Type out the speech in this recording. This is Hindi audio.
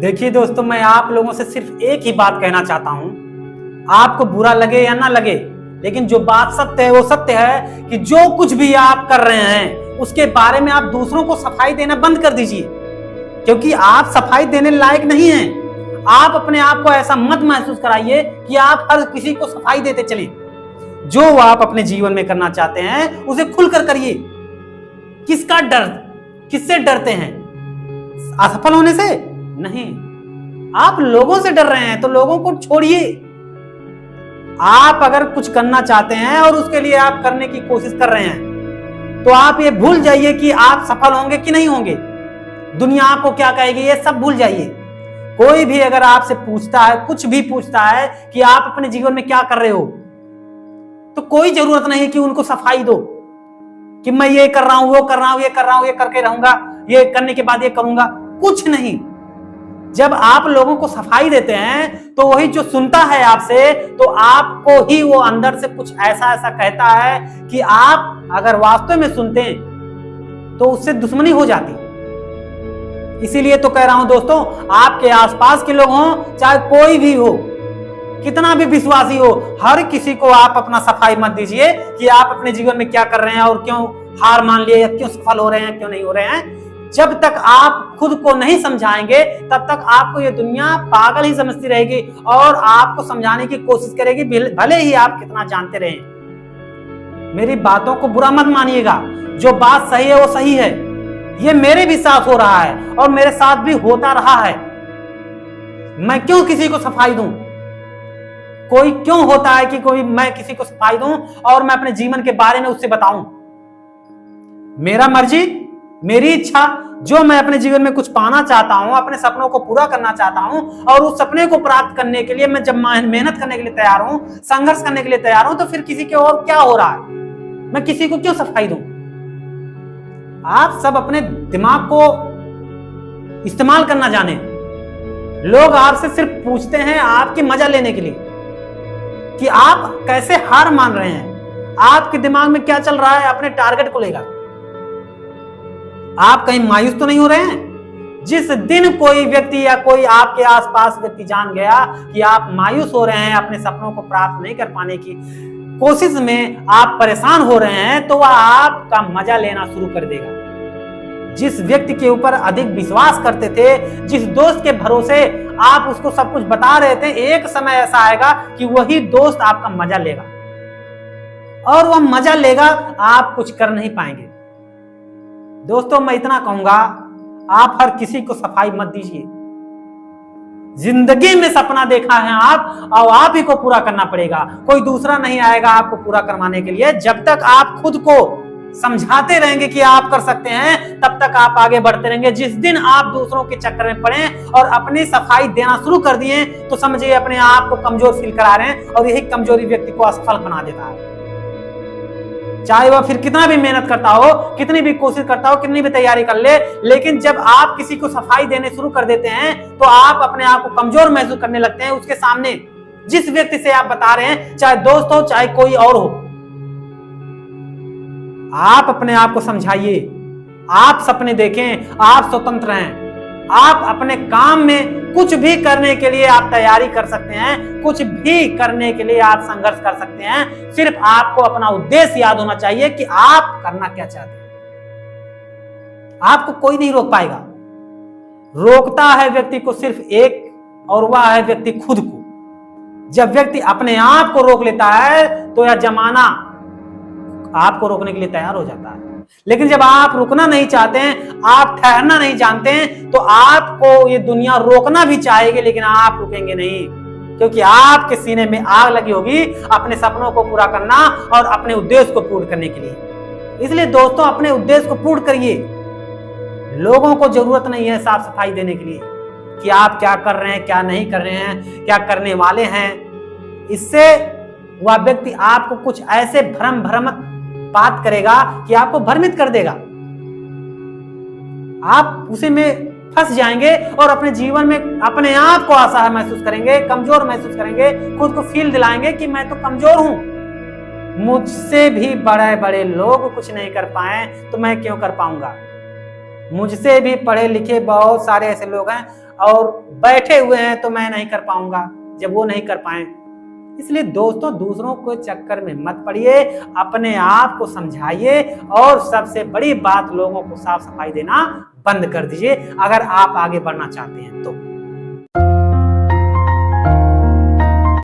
देखिए दोस्तों, मैं आप लोगों से सिर्फ एक ही बात कहना चाहता हूं। आपको बुरा लगे या ना लगे, लेकिन जो बात सत्य है वो सत्य है कि जो कुछ भी आप कर रहे हैं उसके बारे में आप दूसरों को सफाई देना बंद कर दीजिए, क्योंकि आप सफाई देने लायक नहीं हैं। आप अपने आप को ऐसा मत महसूस कराइए कि आप हर किसी को सफाई देते चलें। जो आप अपने जीवन में करना चाहते हैं उसे खुलकर करिए। किसका डर, किससे डरते हैं? असफल होने से नहीं। आप लोगों से डर रहे हैं तो लोगों को छोड़िए। आप अगर कुछ करना चाहते हैं और उसके लिए आप करने की कोशिश कर रहे हैं तो आप ये भूल जाइए कि आप सफल होंगे कि नहीं होंगे, दुनिया आपको क्या कहेगी, ये सब भूल जाइए। कोई भी अगर आपसे पूछता है, कुछ भी पूछता है कि आप अपने जीवन में क्या कर रहे हो, तो कोई जरूरत नहीं कि उनको सफाई दो कि मैं ये कर रहा हूं, वो कर रहा हूं, ये कर रहा हूं, ये करके रहूंगा, ये करने के बाद ये करूंगा। कुछ नहीं। जब आप लोगों को सफाई देते हैं तो वही जो सुनता है आपसे, तो आपको ही वो अंदर से कुछ ऐसा ऐसा कहता है कि आप अगर वास्तव में सुनते तो उससे दुश्मनी हो जाती। इसीलिए तो कह रहा हूं दोस्तों, आपके आसपास के लोग हों चाहे कोई भी हो, कितना भी विश्वासी हो, हर किसी को आप अपना सफाई मत दीजिए कि आप अपने जीवन में क्या कर रहे हैं और क्यों हार मान लिए, क्यों सफल हो रहे हैं, क्यों नहीं हो रहे हैं। जब तक आप खुद को नहीं समझाएंगे तब तक आपको ये दुनिया पागल ही समझती रहेगी और आपको समझाने की कोशिश करेगी, भले ही आप कितना जानते रहें। मेरी बातों को बुरा मत मानिएगा, जो बात सही है वो सही है। ये मेरे भी साथ हो रहा है और मेरे साथ भी होता रहा है। मैं क्यों किसी को सफाई दूं? कोई क्यों होता है कि कोई मैं किसी को सफाई दूं और मैं अपने जीवन के बारे में उससे बताऊं? मेरा मर्जी, मेरी इच्छा, जो मैं अपने जीवन में कुछ पाना चाहता हूं, अपने सपनों को पूरा करना चाहता हूं और उस सपने को प्राप्त करने के लिए मैं जब मेहनत करने के लिए तैयार हूं, संघर्ष करने के लिए तैयार हूं, तो फिर किसी के और क्या हो रहा है? मैं किसी को क्यों सफाई दूं? आप सब अपने दिमाग को इस्तेमाल करना जाने। लोग आपसे सिर्फ पूछते हैं आपकी मजा लेने के लिए कि आप कैसे हार मान रहे हैं, आपके दिमाग में क्या चल रहा है अपने टारगेट को लेकर। आप कहीं मायूस तो नहीं हो रहे हैं? जिस दिन कोई व्यक्ति या कोई आपके आसपास व्यक्ति जान गया कि आप मायूस हो रहे हैं, अपने सपनों को प्राप्त नहीं कर पाने की कोशिश में आप परेशान हो रहे हैं, तो वह आपका मजा लेना शुरू कर देगा। जिस व्यक्ति के ऊपर अधिक विश्वास करते थे, जिस दोस्त के भरोसे आप उसको सब कुछ बता रहे थे, एक समय ऐसा आएगा कि वही दोस्त आपका मजा लेगा और वह मजा लेगा, आप कुछ कर नहीं पाएंगे। दोस्तों, मैं इतना कहूंगा, आप हर किसी को सफाई मत दीजिए। जिंदगी में सपना देखा है आप, और आप ही को पूरा करना पड़ेगा। कोई दूसरा नहीं आएगा आपको पूरा करवाने के लिए। जब तक आप खुद को समझाते रहेंगे कि आप कर सकते हैं, तब तक आप आगे बढ़ते रहेंगे। जिस दिन आप दूसरों के चक्कर में पड़े और अपनी सफाई देना शुरू कर दिए, तो समझिए अपने आप को कमजोर फील करा रहे हैं और यही कमजोरी व्यक्ति को असफल बना देता है। चाहे वह फिर कितना भी मेहनत करता हो, कितनी भी कोशिश करता हो, कितनी भी तैयारी कर ले, लेकिन जब आप किसी को सफाई देने शुरू कर देते हैं तो आप अपने आप को कमजोर महसूस करने लगते हैं उसके सामने। जिस व्यक्ति से आप बता रहे हैं, चाहे दोस्त हो चाहे कोई और हो, आप अपने आप को समझाइए। आप सपने देखें, आप स्वतंत्र हैं। आप अपने काम में कुछ भी करने के लिए आप तैयारी कर सकते हैं, कुछ भी करने के लिए आप संघर्ष कर सकते हैं। सिर्फ आपको अपना उद्देश्य याद होना चाहिए कि आप करना क्या चाहते हैं। आपको कोई नहीं रोक पाएगा। रोकता है व्यक्ति को सिर्फ एक, और वह है व्यक्ति खुद को। जब व्यक्ति अपने आप को रोक लेता है तो यह जमाना आपको रोकने के लिए तैयार हो जाता है। लेकिन जब आप रुकना नहीं चाहते हैं, आप ठहरना नहीं जानते हैं, तो आपको ये दुनिया रोकना भी चाहेगी, लेकिन आप रुकेंगे नहीं, क्योंकि आपके सीने में आग लगी होगी अपने सपनों को पूरा करना और अपने उद्देश्य को पूर्ण करने के लिए। इसलिए दोस्तों, अपने उद्देश्य को पूर्ण करिए। लोगों को जरूरत नहीं है साफ सफाई देने के लिए कि आप क्या कर रहे हैं, क्या नहीं कर रहे हैं, क्या करने वाले हैं। इससे वह व्यक्ति आपको कुछ ऐसे भ्रमित बात करेगा कि आपको भ्रमित कर देगा। आप उसी में फंस जाएंगे और अपने जीवन में अपने आप को असहाय महसूस करेंगे, कमजोर महसूस करेंगे, खुद को फील दिलाएंगे कि मैं तो कमजोर हूं, मुझसे भी बड़े बड़े लोग कुछ नहीं कर पाए तो मैं क्यों कर पाऊंगा। मुझसे भी पढ़े लिखे बहुत सारे ऐसे लोग हैं, और बैठे हुए हैं तो मैं नहीं कर पाऊंगा जब वो नहीं कर पाए। इसलिए दोस्तों दूसरों को चक्कर में मत पड़िए, अपने आप को समझाइए और सबसे बड़ी बात लोगों को साफ सफाई देना बंद कर दीजिए अगर आप आगे बढ़ना चाहते हैं तो।